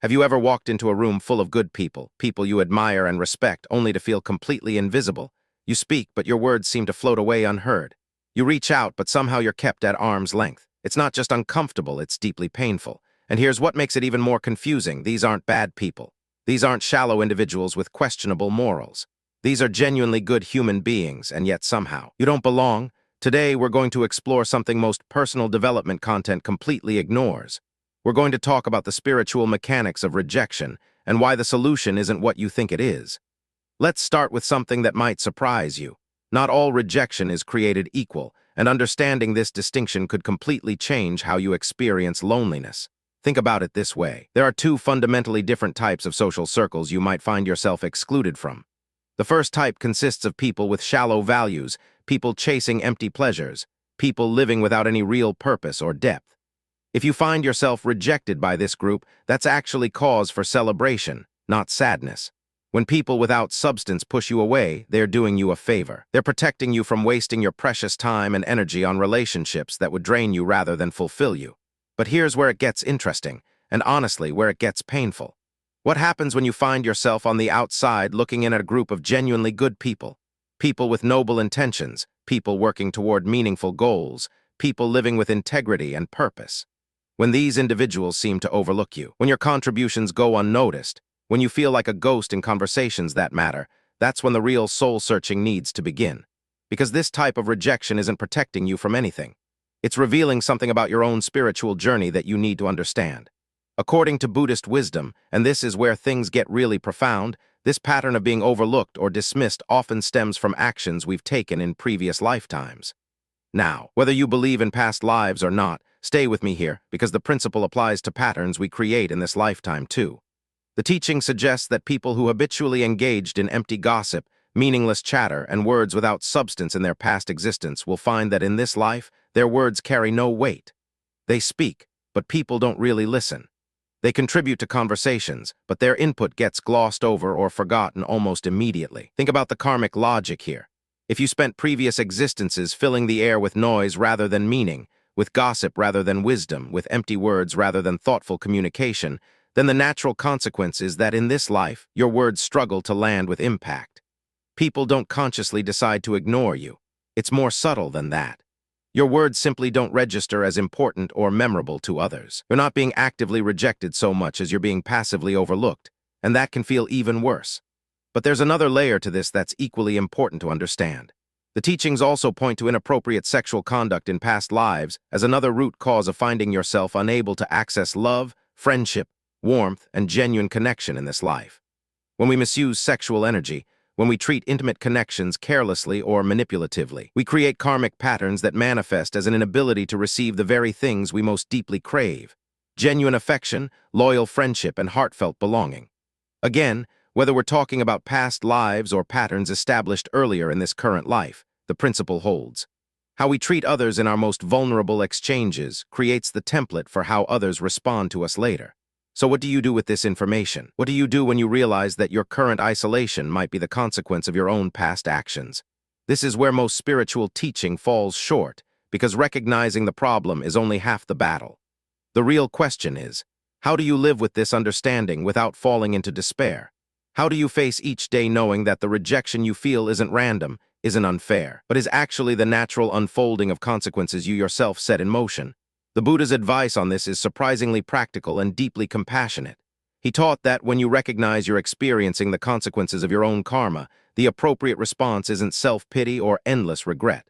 Have you ever walked into a room full of good people, people you admire and respect, only to feel completely invisible? You speak, but your words seem to float away unheard. You reach out, but somehow you're kept at arm's length. It's not just uncomfortable, it's deeply painful. And here's what makes it even more confusing. These aren't bad people. These aren't shallow individuals with questionable morals. These are genuinely good human beings, and yet somehow you don't belong. Today, we're going to explore something most personal development content completely ignores. We're going to talk about the spiritual mechanics of rejection and why the solution isn't what you think it is. Let's start with something that might surprise you. Not all rejection is created equal, and understanding this distinction could completely change how you experience loneliness. Think about it this way. There are two fundamentally different types of social circles you might find yourself excluded from. The first type consists of people with shallow values, people chasing empty pleasures, people living without any real purpose or depth. If you find yourself rejected by this group, that's actually cause for celebration, not sadness. When people without substance push you away, they're doing you a favor. They're protecting you from wasting your precious time and energy on relationships that would drain you rather than fulfill you. But here's where it gets interesting, and honestly, where it gets painful. What happens when you find yourself on the outside looking in at a group of genuinely good people? People with noble intentions, people working toward meaningful goals, people living with integrity and purpose. When these individuals seem to overlook you, when your contributions go unnoticed, when you feel like a ghost in conversations that matter, that's when the real soul-searching needs to begin. Because this type of rejection isn't protecting you from anything. It's revealing something about your own spiritual journey that you need to understand. According to Buddhist wisdom, and this is where things get really profound, this pattern of being overlooked or dismissed often stems from actions we've taken in previous lifetimes. Now, whether you believe in past lives or not, stay with me here, because the principle applies to patterns we create in this lifetime too. The teaching suggests that people who habitually engaged in empty gossip, meaningless chatter, and words without substance in their past existence will find that in this life, their words carry no weight. They speak, but people don't really listen. They contribute to conversations, but their input gets glossed over or forgotten almost immediately. Think about the karmic logic here. If you spent previous existences filling the air with noise rather than meaning, with gossip rather than wisdom, with empty words rather than thoughtful communication, then the natural consequence is that in this life, your words struggle to land with impact. People don't consciously decide to ignore you. It's more subtle than that. Your words simply don't register as important or memorable to others. You're not being actively rejected so much as you're being passively overlooked, and that can feel even worse. But there's another layer to this that's equally important to understand. The teachings also point to inappropriate sexual conduct in past lives as another root cause of finding yourself unable to access love, friendship, warmth, and genuine connection in this life. When we misuse sexual energy, when we treat intimate connections carelessly or manipulatively, we create karmic patterns that manifest as an inability to receive the very things we most deeply crave: genuine affection, loyal friendship, and heartfelt belonging. Again, whether we're talking about past lives or patterns established earlier in this current life, the principle holds. How we treat others in our most vulnerable exchanges creates the template for how others respond to us later. So what do you do with this information? What do you do when you realize that your current isolation might be the consequence of your own past actions? This is where most spiritual teaching falls short, because recognizing the problem is only half the battle. The real question is, how do you live with this understanding without falling into despair? How do you face each day knowing that the rejection you feel isn't random, isn't unfair, but is actually the natural unfolding of consequences you yourself set in motion? The Buddha's advice on this is surprisingly practical and deeply compassionate. He taught that when you recognize you're experiencing the consequences of your own karma, the appropriate response isn't self-pity or endless regret.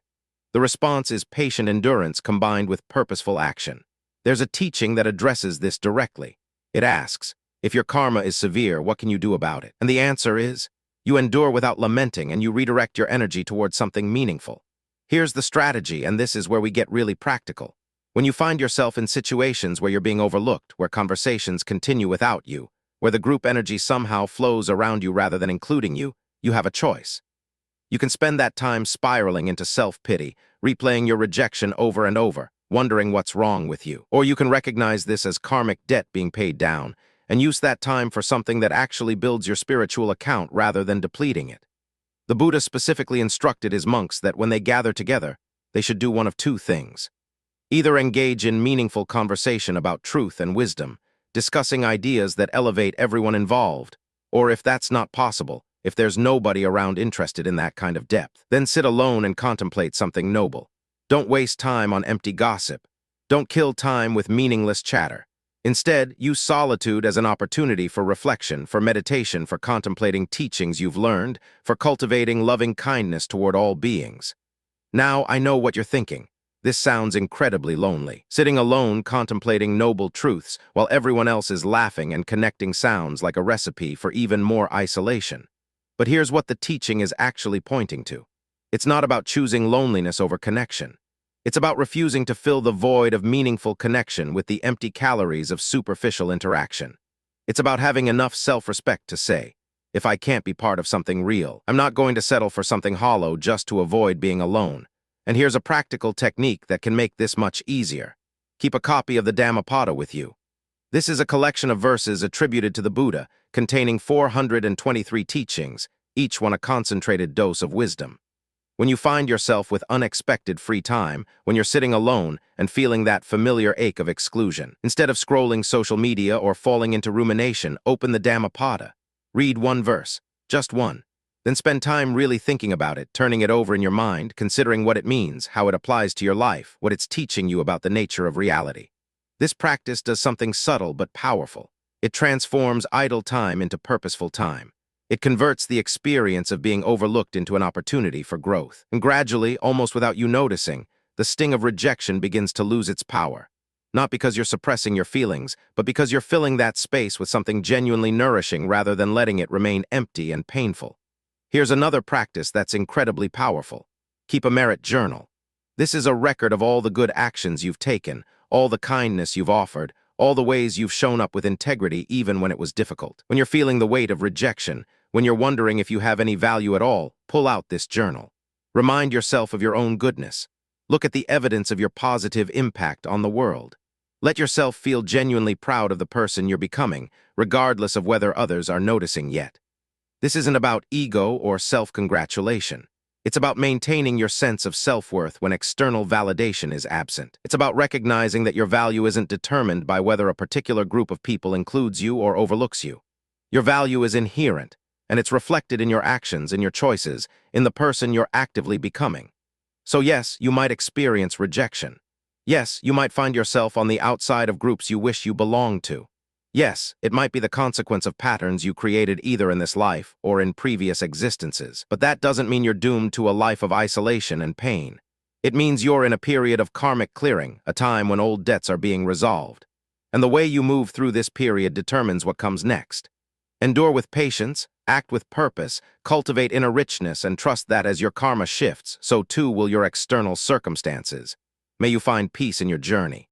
The response is patient endurance combined with purposeful action. There's a teaching that addresses this directly. It asks, if your karma is severe, what can you do about it? And the answer is, you endure without lamenting and you redirect your energy towards something meaningful. Here's the strategy, and this is where we get really practical. When you find yourself in situations where you're being overlooked, where conversations continue without you, where the group energy somehow flows around you rather than including you, you have a choice. You can spend that time spiraling into self-pity, replaying your rejection over and over, wondering what's wrong with you. Or you can recognize this as karmic debt being paid down, and use that time for something that actually builds your spiritual account rather than depleting it. The Buddha specifically instructed his monks that when they gather together, they should do one of two things. Either engage in meaningful conversation about truth and wisdom, discussing ideas that elevate everyone involved. Or if that's not possible, if there's nobody around interested in that kind of depth, then sit alone and contemplate something noble. Don't waste time on empty gossip. Don't kill time with meaningless chatter. Instead, use solitude as an opportunity for reflection, for meditation, for contemplating teachings you've learned, for cultivating loving kindness toward all beings. Now I know what you're thinking. This sounds incredibly lonely. Sitting alone contemplating noble truths while everyone else is laughing and connecting sounds like a recipe for even more isolation. But here's what the teaching is actually pointing to. It's not about choosing loneliness over connection. It's about refusing to fill the void of meaningful connection with the empty calories of superficial interaction. It's about having enough self-respect to say, if I can't be part of something real, I'm not going to settle for something hollow just to avoid being alone. And here's a practical technique that can make this much easier. Keep a copy of the Dhammapada with you. This is a collection of verses attributed to the Buddha, containing 423 teachings, each one a concentrated dose of wisdom. When you find yourself with unexpected free time, when you're sitting alone and feeling that familiar ache of exclusion, instead of scrolling social media or falling into rumination, open the Dhammapada. Read one verse, just one. Then spend time really thinking about it, turning it over in your mind, considering what it means, how it applies to your life, what it's teaching you about the nature of reality. This practice does something subtle but powerful. It transforms idle time into purposeful time. It converts the experience of being overlooked into an opportunity for growth. And gradually, almost without you noticing, the sting of rejection begins to lose its power. Not because you're suppressing your feelings, but because you're filling that space with something genuinely nourishing rather than letting it remain empty and painful. Here's another practice that's incredibly powerful. Keep a merit journal. This is a record of all the good actions you've taken, all the kindness you've offered, all the ways you've shown up with integrity even when it was difficult. When you're feeling the weight of rejection, when you're wondering if you have any value at all, pull out this journal. Remind yourself of your own goodness. Look at the evidence of your positive impact on the world. Let yourself feel genuinely proud of the person you're becoming, regardless of whether others are noticing yet. This isn't about ego or self-congratulation. It's about maintaining your sense of self-worth when external validation is absent. It's about recognizing that your value isn't determined by whether a particular group of people includes you or overlooks you. Your value is inherent, and it's reflected in your actions, in your choices, in the person you're actively becoming. So yes, you might experience rejection. Yes, you might find yourself on the outside of groups you wish you belonged to. Yes, it might be the consequence of patterns you created either in this life or in previous existences, but that doesn't mean you're doomed to a life of isolation and pain. It means you're in a period of karmic clearing, a time when old debts are being resolved. And the way you move through this period determines what comes next. Endure with patience, act with purpose, cultivate inner richness, and trust that as your karma shifts, so too will your external circumstances. May you find peace in your journey.